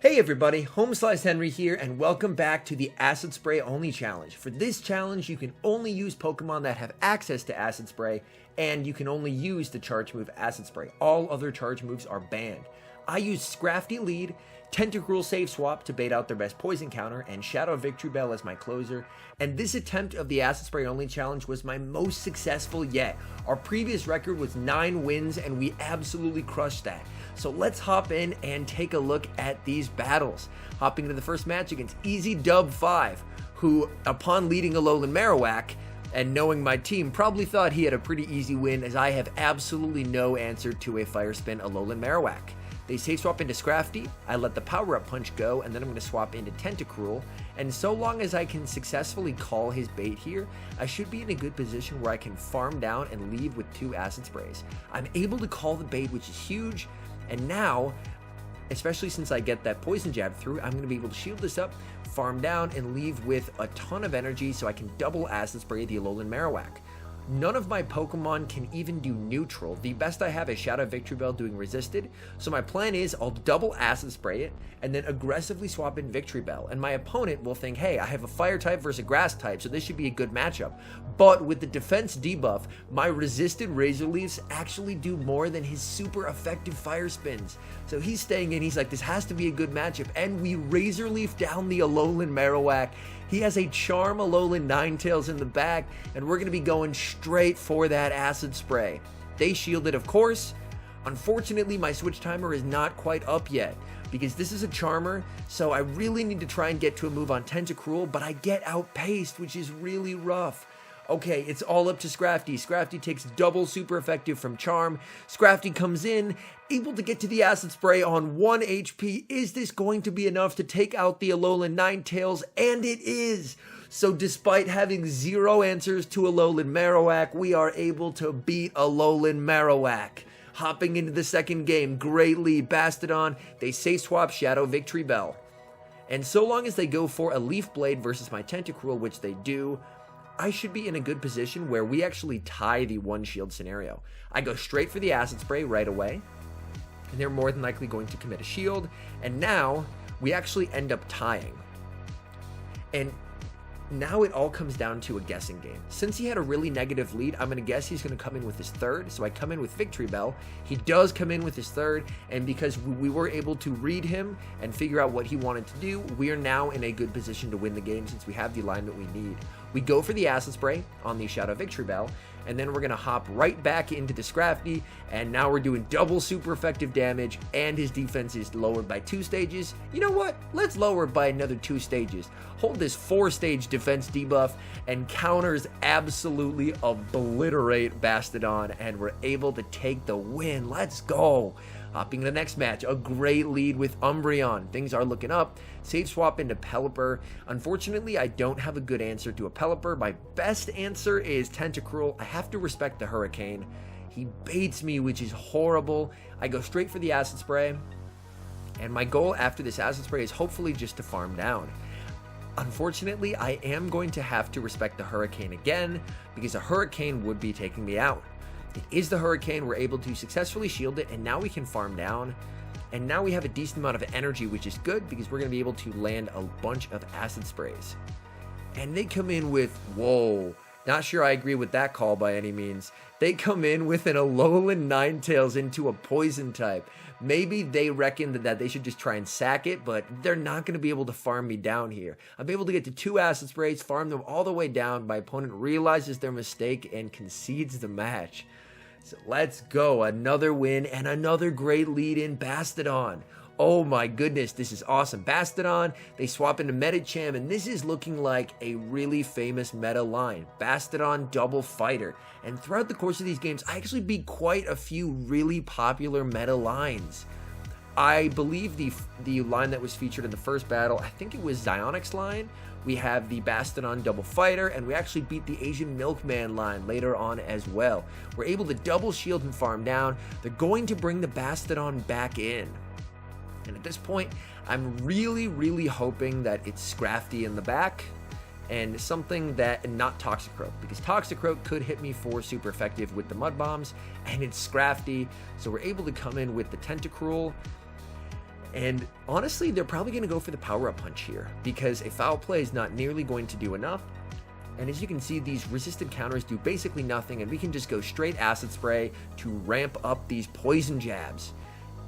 Hey everybody, HomeSliceHenry here, and welcome back to the Acid Spray Only Challenge. For this challenge, you can only use Pokemon that have access to Acid Spray, and you can only use the charge move Acid Spray. All other charge moves are banned. I used Scrafty Lead, Tentacruel Save Swap to bait out their best poison counter, and Shadow Victory Bell as my closer, and this attempt of the Acid Spray Only Challenge was my most successful yet. Our previous record was 9 wins, and we absolutely crushed that. So let's hop in and take a look at these battles. Hopping into the first match against Easy Dub 5, who, upon leading Alolan Marowak and knowing my team, probably thought he had a pretty easy win, as I have absolutely no answer to a Fire Spin Alolan Marowak. They save swap into Scrafty, I let the Power Up Punch go, and then I'm going to swap into Tentacruel, and so long as I can successfully call his bait here, I should be in a good position where I can farm down and leave with 2 Acid Sprays. I'm able to call the bait, which is huge, and now, especially since I get that Poison Jab through, I'm going to be able to shield this up, farm down, and leave with a ton of energy so I can double Acid Spray the Alolan Marowak. None of my Pokemon can even do neutral. The best I have is Shadow Victory Bell doing resisted, so my plan is I'll double Acid Spray it, and then aggressively swap in Victory Bell, and my opponent will think, hey, I have a Fire type versus a Grass type, so this should be a good matchup. But with the defense debuff, my resisted Razor Leafs actually do more than his super effective Fire Spins. So he's staying in, he's like, this has to be a good matchup, and we Razor Leaf down the Alolan Marowak. He has a Charm Alolan Ninetales in the back, and we're going to be going straight for that Acid Spray. They shielded, of course. Unfortunately, my switch timer is not quite up yet, because this is a Charmer, so I really need to try and get to a move on Tentacruel, but I get outpaced, which is really rough. Okay, it's all up to Scrafty. Scrafty takes double super effective from Charm. Scrafty comes in, able to get to the Acid Spray on 1 HP. Is this going to be enough to take out the Alolan Ninetales? And it is! So despite having 0 answers to Alolan Marowak, we are able to beat Alolan Marowak. Hopping into the second game, great lead, Bastodon. They safe swap Shadow Victory Bell. And so long as they go for a Leaf Blade versus my Tentacruel, which they do, I should be in a good position where we actually tie the 1 shield scenario. I go straight for the Acid Spray right away, and they're more than likely going to commit a shield, and now we actually end up tying. And now it all comes down to a guessing game. Since he had a really negative lead, I'm going to guess he's going to come in with his 3rd, so I come in with Victory Bell. He does come in with his 3rd, and because we were able to read him and figure out what he wanted to do, we are now in a good position to win the game since we have the alignment we need. We go for the Acid Spray on the Shadow Victory Bell, and then we're going to hop right back into the Scrafty, and now we're doing double super effective damage, and his defense is lowered by 2 stages. You know what? Let's lower it by another 2 stages. Hold this 4-stage defense debuff, and counters absolutely obliterate Bastodon, and we're able to take the win. Let's go! Hopping to the next match, a great lead with Umbreon. Things are looking up. Save swap into Pelipper. Unfortunately, I don't have a good answer to a Pelipper. My best answer is Tentacruel. I have to respect the Hurricane. He baits me, which is horrible. I go straight for the Acid Spray. And my goal after this Acid Spray is hopefully just to farm down. Unfortunately, I am going to have to respect the Hurricane again, because a Hurricane would be taking me out. It is the Hurricane, we're able to successfully shield it, and now we can farm down. And now we have a decent amount of energy, which is good, because we're going to be able to land a bunch of Acid Sprays. And they come in with, whoa, not sure I agree with that call by any means. They come in with an Alolan Ninetales into a Poison type. Maybe they reckon that they should just try and sack it, but they're not going to be able to farm me down here. I'm able to get to 2 Acid Sprays, farm them all the way down. My opponent realizes their mistake and concedes the match. So let's go. Another win and another great lead in Bastodon. Oh my goodness, this is awesome. Bastodon, they swap into Medicham, and this is looking like a really famous meta line. Bastodon double fighter. And throughout the course of these games, I actually beat quite a few really popular meta lines. I believe the line that was featured in the first battle, I think it was Zionix's line. We have the Bastodon double fighter, and we actually beat the Asian Milkman line later on as well. We're able to double shield and farm down. They're going to bring the Bastodon back in. And at this point, I'm really hoping that it's Scrafty in the back and something that, not Toxicroak, because Toxicroak could hit me for super effective with the Mud Bombs, and it's Scrafty, so we're able to come in with the Tentacruel. And honestly, they're probably going to go for the power-up punch here because a foul play is not nearly going to do enough. And as you can see, these resisted counters do basically nothing, and we can just go straight acid spray to ramp up these poison jabs.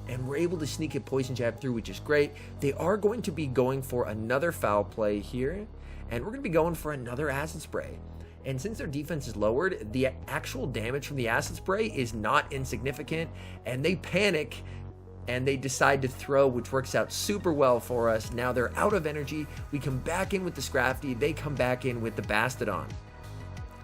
And we're able to sneak a poison jab through, which is great. They are going to be going for another foul play here, and we're going to be going for another acid spray. And since their defense is lowered, the actual damage from the acid spray is not insignificant, and they panic and they decide to throw, which works out super well for us. Now they're out of energy. We come back in with the Scrafty. They come back in with the Bastodon.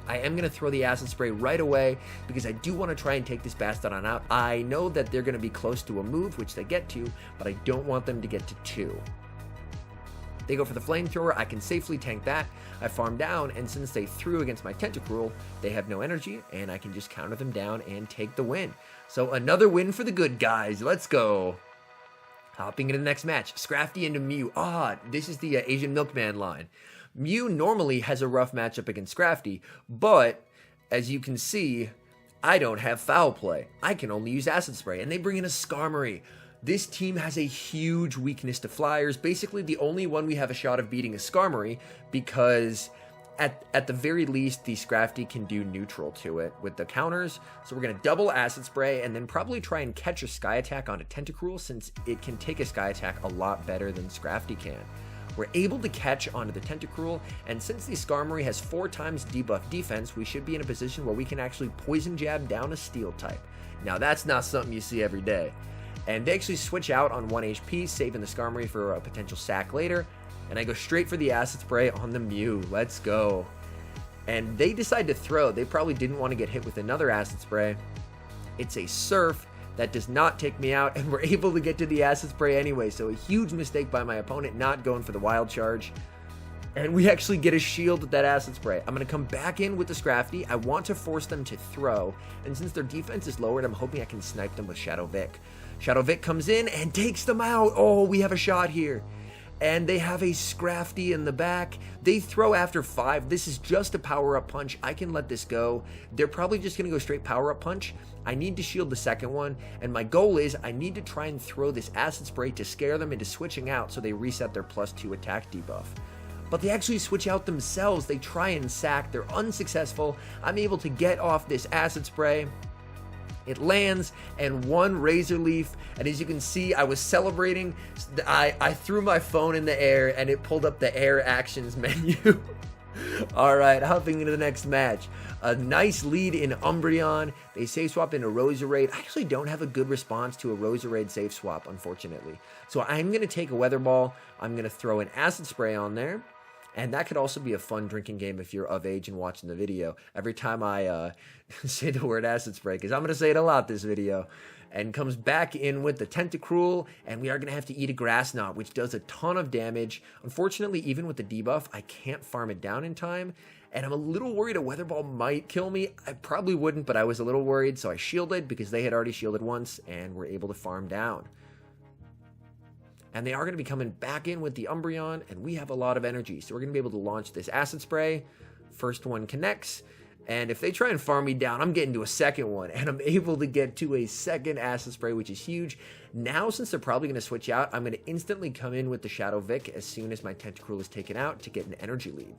I am going to throw the acid spray right away because I do want to try and take this Bastodon out. I know that they're going to be close to a move, which they get to, but I don't want them to get to 2. They go for the flamethrower. I can safely tank that. I farm down, and since they threw against my Tentacruel, they have no energy, and I can just counter them down and take the win. So another win for the good guys. Let's go. Hopping into the next match. Scrafty into Mew. This is the Asian Milkman line. Mew normally has a rough matchup against Scrafty, but as you can see, I don't have foul play. I can only use acid spray, and they bring in a Skarmory. This team has a huge weakness to flyers. Basically, the only one we have a shot of beating is Skarmory because at the very least, the Scrafty can do neutral to it with the counters. So we're going to double acid spray and then probably try and catch a Sky Attack on a Tentacruel since it can take a Sky Attack a lot better than Scrafty can. We're able to catch onto the Tentacruel, and since the Skarmory has 4 times debuff defense, we should be in a position where we can actually poison jab down a steel type. Now that's not something you see every day. And they actually switch out on 1 HP, saving the Skarmory for a potential sack later. And I go straight for the acid spray on the Mew. Let's go. And they decide to throw. They probably didn't want to get hit with another acid spray. It's a Surf that does not take me out, and we're able to get to the acid spray anyway. So a huge mistake by my opponent not going for the wild charge. And we actually get a shield with that acid spray. I'm going to come back in with the Scrafty. I want to force them to throw. And since their defense is lowered, I'm hoping I can snipe them with Shadow Vic. Shadow Vic comes in and takes them out. Oh, we have a shot here. And they have a Scrafty in the back. They throw after 5. This is just a power-up punch. I can let this go. They're probably just going to go straight power-up punch. I need to shield the second one. And my goal is I need to try and throw this acid spray to scare them into switching out so they reset their +2 attack debuff. But they actually switch out themselves. They try and sack. They're unsuccessful. I'm able to get off this acid spray. It lands, and 1 Razor Leaf, and as you can see, I was celebrating. I threw my phone in the air, and it pulled up the air actions menu. Alright, hopping into the next match. A nice lead in Umbreon. They safe swap into Roserade. I actually don't have a good response to a Roserade safe swap, unfortunately. So I'm going to take a Weather Ball. I'm going to throw an Acid Spray on there. And that could also be a fun drinking game if you're of age and watching the video. Every time I say the word acid spray, because I'm going to say it a lot this video. And comes back in with the Tentacruel, and we are going to have to eat a Grass Knot, which does a ton of damage. Unfortunately, even with the debuff, I can't farm it down in time. And I'm a little worried a Weather Ball might kill me. I probably wouldn't, but I was a little worried, so I shielded because they had already shielded once, and were able to farm down. And they are going to be coming back in with the Umbreon, and we have a lot of energy. So we're going to be able to launch this Acid Spray. First one connects, and if they try and farm me down, I'm getting to a second one, and I'm able to get to a second Acid Spray, which is huge. Now, since they're probably going to switch out, I'm going to instantly come in with the Shadow Vic as soon as my Tentacruel is taken out to get an energy lead.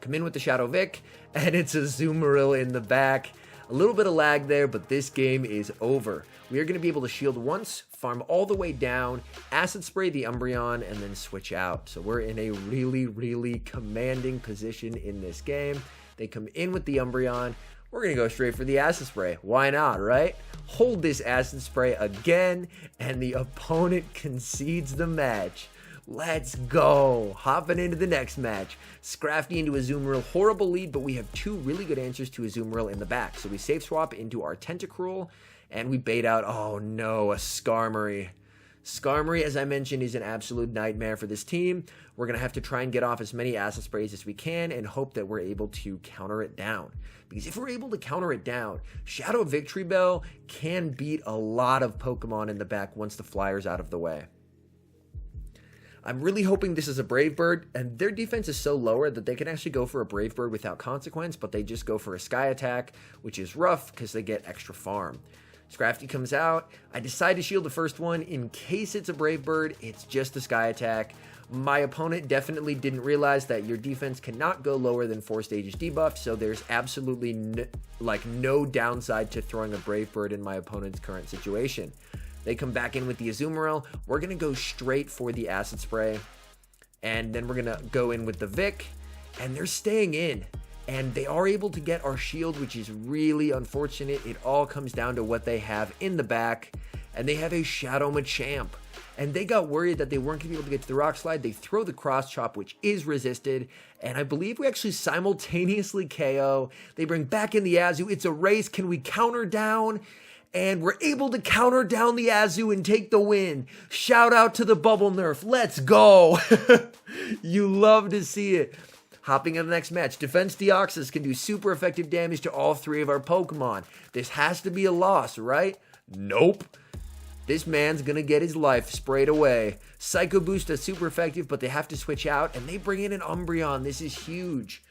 Come in with the Shadow Vic, and it's a Azumarill in the back. A little bit of lag there, but this game is over. We are going to be able to shield once, farm all the way down, acid spray the Umbreon, and then switch out. So we're in a really, really commanding position in this game. They come in with the Umbreon. We're going to go straight for the acid spray. Why not, right? Hold this acid spray again, and the opponent concedes the match. Let's go. Hopping into the next match. Scrafty into Azumarill. Horrible lead, but we have 2 really good answers to Azumarill in the back. So we safe swap into our Tentacruel, and we bait out, oh no, a Skarmory. Skarmory, as I mentioned, is an absolute nightmare for this team. We're going to have to try and get off as many acid sprays as we can and hope that we're able to counter it down. Because if we're able to counter it down, Shadow Victory Bell can beat a lot of Pokemon in the back once the flyer's out of the way. I'm really hoping this is a Brave Bird, and their defense is so lower that they can actually go for a Brave Bird without consequence, but they just go for a Sky Attack, which is rough because they get extra farm. Scrafty comes out. I decide to shield the first one in case it's a Brave Bird. It's just a Sky Attack. My opponent definitely didn't realize that your defense cannot go lower than 4 stages debuff, so there's absolutely no downside to throwing a Brave Bird in my opponent's current situation. They come back in with the Azumarill. We're going to go straight for the Acid Spray, and then we're going to go in with the Vic, and they're staying in. And they are able to get our shield, which is really unfortunate. It all comes down to what they have in the back. And they have a Shadow Machamp. And they got worried that they weren't going to be able to get to the Rock Slide. They throw the Cross Chop, which is resisted. And I believe we actually simultaneously KO. They bring back in the Azu. It's a race. Can we counter down? And we're able to counter down the Azu and take the win. Shout out to the Bubble Nerf. Let's go. You love to see it. Hopping into the next match, Defense Deoxys can do super effective damage to all 3 of our Pokemon. This has to be a loss, right? Nope. This man's gonna get his life sprayed away. Psycho Boost is super effective, but they have to switch out, and they bring in an Umbreon. This is huge.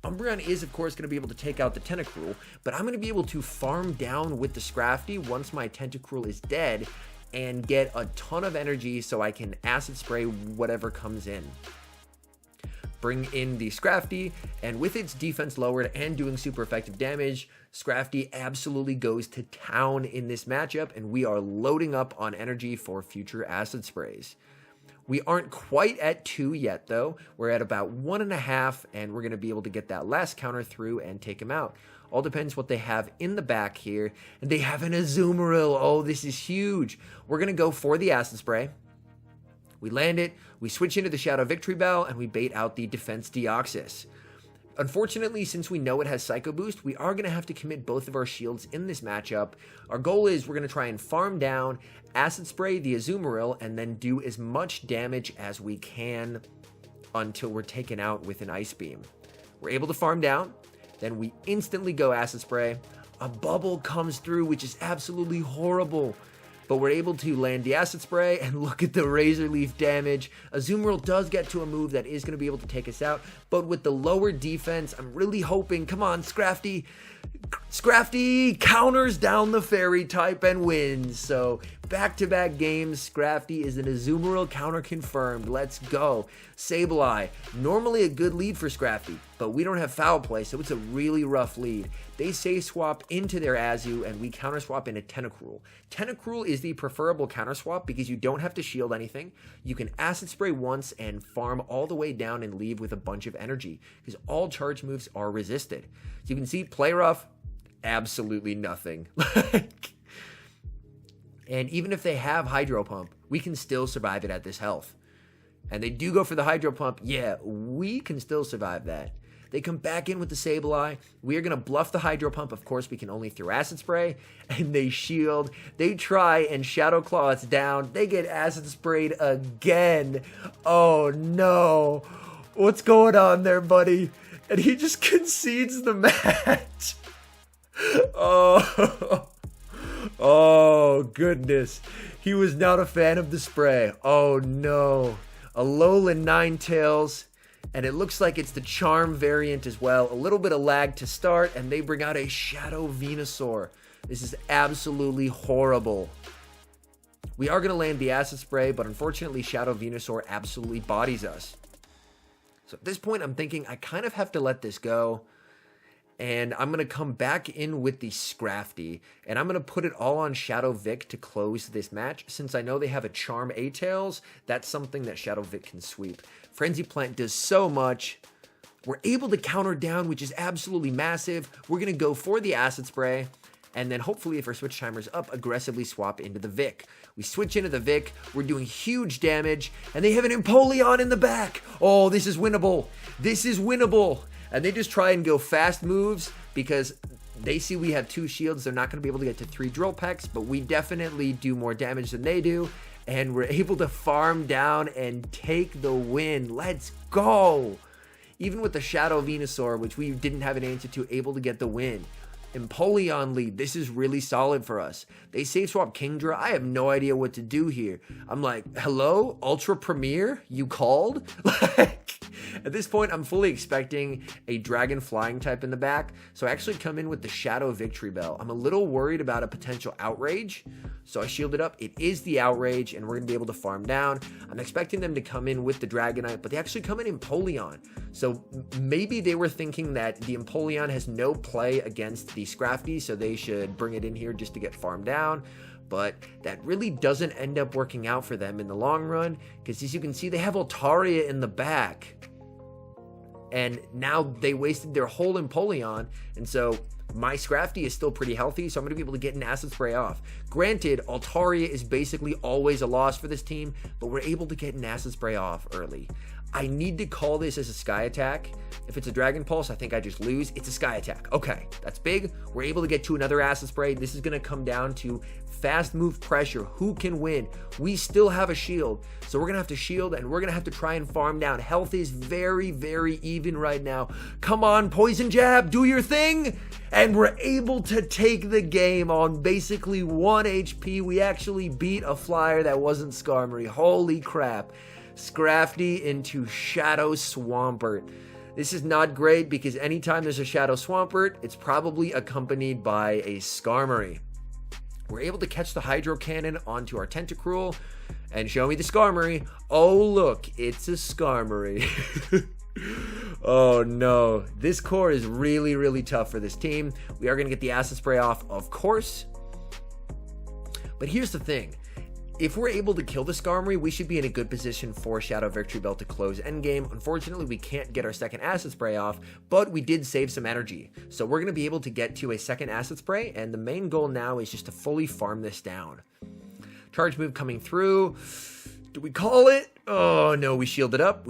Umbreon is, of course, going to be able to take out the Tentacruel, but I'm going to be able to farm down with the Scrafty once my Tentacruel is dead and get a ton of energy so I can Acid Spray whatever comes in. Bring in the Scrafty, and with its defense lowered and doing super effective damage, Scrafty absolutely goes to town in this matchup, and we are loading up on energy for future Acid Sprays. We aren't quite at 2 yet, though. We're at about 1.5, and we're going to be able to get that last counter through and take him out. All depends what they have in the back here, and they have an Azumarill. Oh, this is huge. We're going to go for the Acid Spray. We land it, we switch into the Shadow Victory Bell, and we bait out the Defense Deoxys. Unfortunately, since we know it has Psycho Boost, we are going to have to commit both of our shields in this matchup. Our goal is we're going to try and farm down, Acid Spray the Azumarill, and then do as much damage as we can until we're taken out with an Ice Beam. We're able to farm down, then we instantly go Acid Spray. A bubble comes through, which is absolutely horrible. But we're able to land the Acid Spray, and look at the Razor Leaf damage. Azumarill does get to a move that is going to be able to take us out, but with the lower defense, I'm really hoping, come on, Scrafty. Scrafty counters down the Fairy type and wins. So back-to-back games, Scrafty is an Azumarill counter confirmed. Let's go. Sableye, normally a good lead for Scrafty, but we don't have Foul Play, so it's a really rough lead. They Save Swap into their Azu, and we counter swap into Tentacruel. Tentacruel is the preferable counter swap because you don't have to shield anything. You can Acid Spray once and farm all the way down and leave with a bunch of energy because all charge moves are resisted. So you can see, play rough, absolutely nothing. And even if they have Hydro Pump, we can still survive it at this health. And they do go for the Hydro Pump. Yeah, we can still survive that. They come back in with the Sableye. We are going to bluff the Hydro Pump. Of course, we can only throw Acid Spray. And they shield. They try and Shadow Claw us down. They get Acid Sprayed again. Oh, no. What's going on there, buddy? And he just concedes the match. Oh, goodness. He was not a fan of the spray. Oh, no. Alolan Ninetales. And it looks like it's the Charm variant as well. A little bit of lag to start, and they bring out a Shadow Venusaur. This is absolutely horrible. We are going to land the Acid Spray, but unfortunately Shadow Venusaur absolutely bodies us. So at this point, I'm thinking I kind of have to let this go. And I'm going to come back in with the Scrafty. And I'm going to put it all on Shadow Vic to close this match. Since I know they have a Charm A-Tails, that's something that Shadow Vic can sweep. Frenzy Plant does so much. We're able to counter down, which is absolutely massive. We're going to go for the Acid Spray. And then hopefully if our switch timer's up, aggressively swap into the Vic. We switch into the Vic. We're doing huge damage. And they have an Empoleon in the back. Oh, this is winnable. This is winnable. And they just try and go fast moves because they see we have 2 shields. They're not going to be able to get to 3 Drill Pecks, but we definitely do more damage than they do. And we're able to farm down and take the win. Let's go. Even with the Shadow Venusaur, which we didn't have an answer to, able to get the win. Empoleon lead. This is really solid for us. They save swap Kingdra. I have no idea what to do here. I'm like, hello, Ultra Premier? You called? At this point, I'm fully expecting a dragon flying type in the back, so I actually come in with the Shadow Victory Bell. I'm a little worried about a potential outrage, so I shielded up. It is the outrage, and we're going to be able to farm down. I'm expecting them to come in with the Dragonite, but they actually come in Empoleon. So maybe they were thinking that the Empoleon has no play against the Scrafty, so they should bring it in here just to get farmed down. But that really doesn't end up working out for them in the long run, because as you can see, they have Altaria in the back. And now they wasted their whole Empoleon, and so my Scrafty is still pretty healthy, so I'm going to be able to get an Acid Spray off. Granted, Altaria is basically always a loss for this team, but we're able to get an Acid Spray off early. I need to call this as a Sky Attack. If it's a Dragon Pulse, I think I just lose. It's a Sky Attack. Okay, that's big. We're able to get to another Acid Spray. This is going to come down to fast move pressure. Who can win? We still have a shield, so we're going to have to shield, and we're going to have to try and farm down. Health is very, very even right now. Come on, Poison Jab, do your thing! And we're able to take the game on basically 1 HP. We actually beat a flyer that wasn't Skarmory. Holy crap. Scrafty into Shadow Swampert. This is not great because anytime there's a Shadow Swampert, it's probably accompanied by a Skarmory. We're able to catch the Hydro Cannon onto our Tentacruel and show me the Skarmory. Oh look, it's a Skarmory. Oh no, this core is really, really tough for this team. We are going to get the Acid Spray off, of course. But here's the thing. If we're able to kill the Skarmory, we should be in a good position for Shadow Victory Bell to close endgame. Unfortunately, we can't get our second Acid Spray off, but we did save some energy. So we're going to be able to get to a second Acid Spray, and the main goal now is just to fully farm this down. Charge move coming through. Do we call it? Oh no, we shielded up,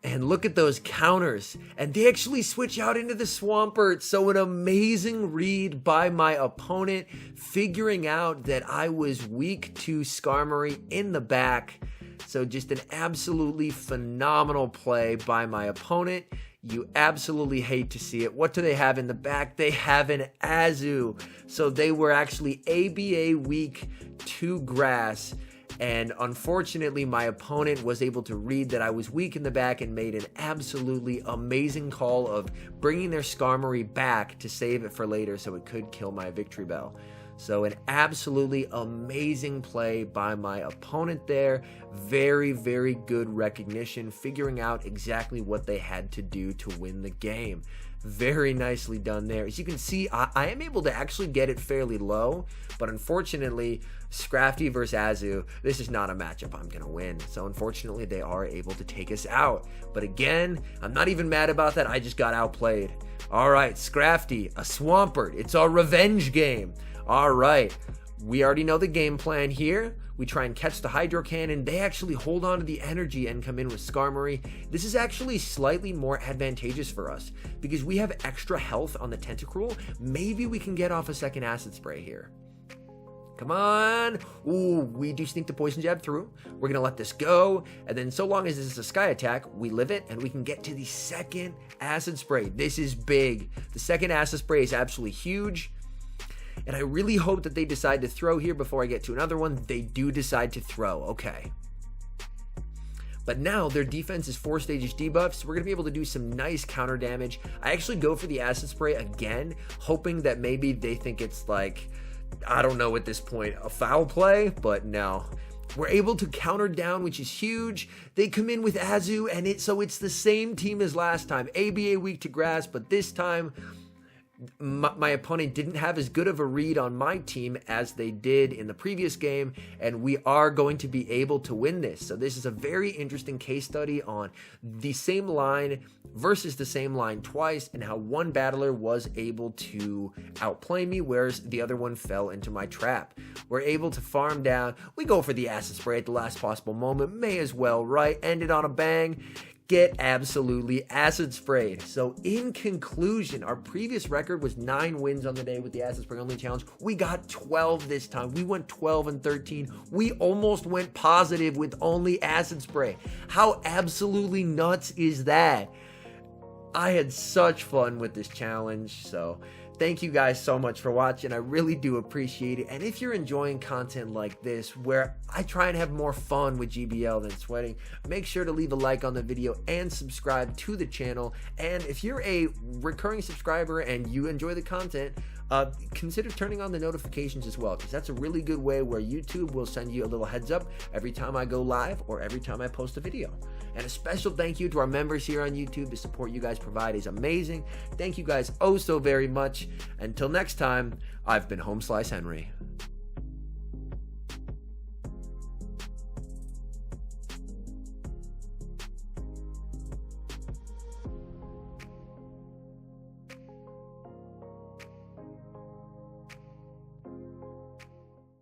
and look at those counters. And they actually switch out into the Swampert, so an amazing read by my opponent, figuring out that I was weak to Skarmory in the back. So just an absolutely phenomenal play by my opponent. You absolutely hate to see it. What do they have in the back? They have an Azu. So they were actually ABA weak to grass. And unfortunately, my opponent was able to read that I was weak in the back and made an absolutely amazing call of bringing their Skarmory back to save it for later so it could kill my Victory Bell. So an absolutely amazing play by my opponent there. Very, very good recognition, figuring out exactly what they had to do to win the game. Very nicely done there. As you can see, I am able to actually get it fairly low, but unfortunately, Scrafty versus Azu, this is not a matchup I'm going to win. So unfortunately, they are able to take us out. But again, I'm not even mad about that. I just got outplayed. All right, Scrafty, a Swampert. It's our revenge game. All right, we already know the game plan here. We try and catch the Hydro Cannon. They actually hold on to the energy and come in with Skarmory. This is actually slightly more advantageous for us because we have extra health on the Tentacruel. Maybe we can get off a second Acid Spray here. Come on. Ooh, we do sneak the Poison Jab through. We're going to let this go. And then so long as this is a Sky Attack, we live it and we can get to the second Acid Spray. This is big. The second Acid Spray is absolutely huge. And I really hope that they decide to throw here before I get to another one. They do decide to throw. Okay. But now their defense is 4 stages debuffed, so we're going to be able to do some nice counter damage. I actually go for the Acid Spray again, hoping that maybe they think it's like, I don't know at this point, a foul play, but no. We're able to counter down, which is huge. They come in with Azu, and so it's the same team as last time. ABA weak to grass, but this time my opponent didn't have as good of a read on my team as they did in the previous game, and we are going to be able to win this. So this is a very interesting case study on the same line versus the same line twice, and how one battler was able to outplay me, whereas the other one fell into my trap. We're able to farm down. We go for the Acid Spray at the last possible moment. May as well, right? End it on a bang. Get absolutely Acid Sprayed. So in conclusion, our previous record was 9 wins on the day with the Acid Spray only challenge. We got 12 this time. We went 12 and 13. We almost went positive with only Acid Spray. How absolutely nuts is that? I had such fun with this challenge. So Thank you guys so much for watching. I really do appreciate it. And if you're enjoying content like this, where I try and have more fun with GBL than sweating, make sure to leave a like on the video and subscribe to the channel. And if you're a recurring subscriber and you enjoy the content, consider turning on the notifications as well, because that's a really good way where YouTube will send you a little heads up every time I go live or every time I post a video. And a special thank you to our members here on YouTube. The support you guys provide is amazing. Thank you guys oh so very much. Until next time, I've been HomeSliceHenry.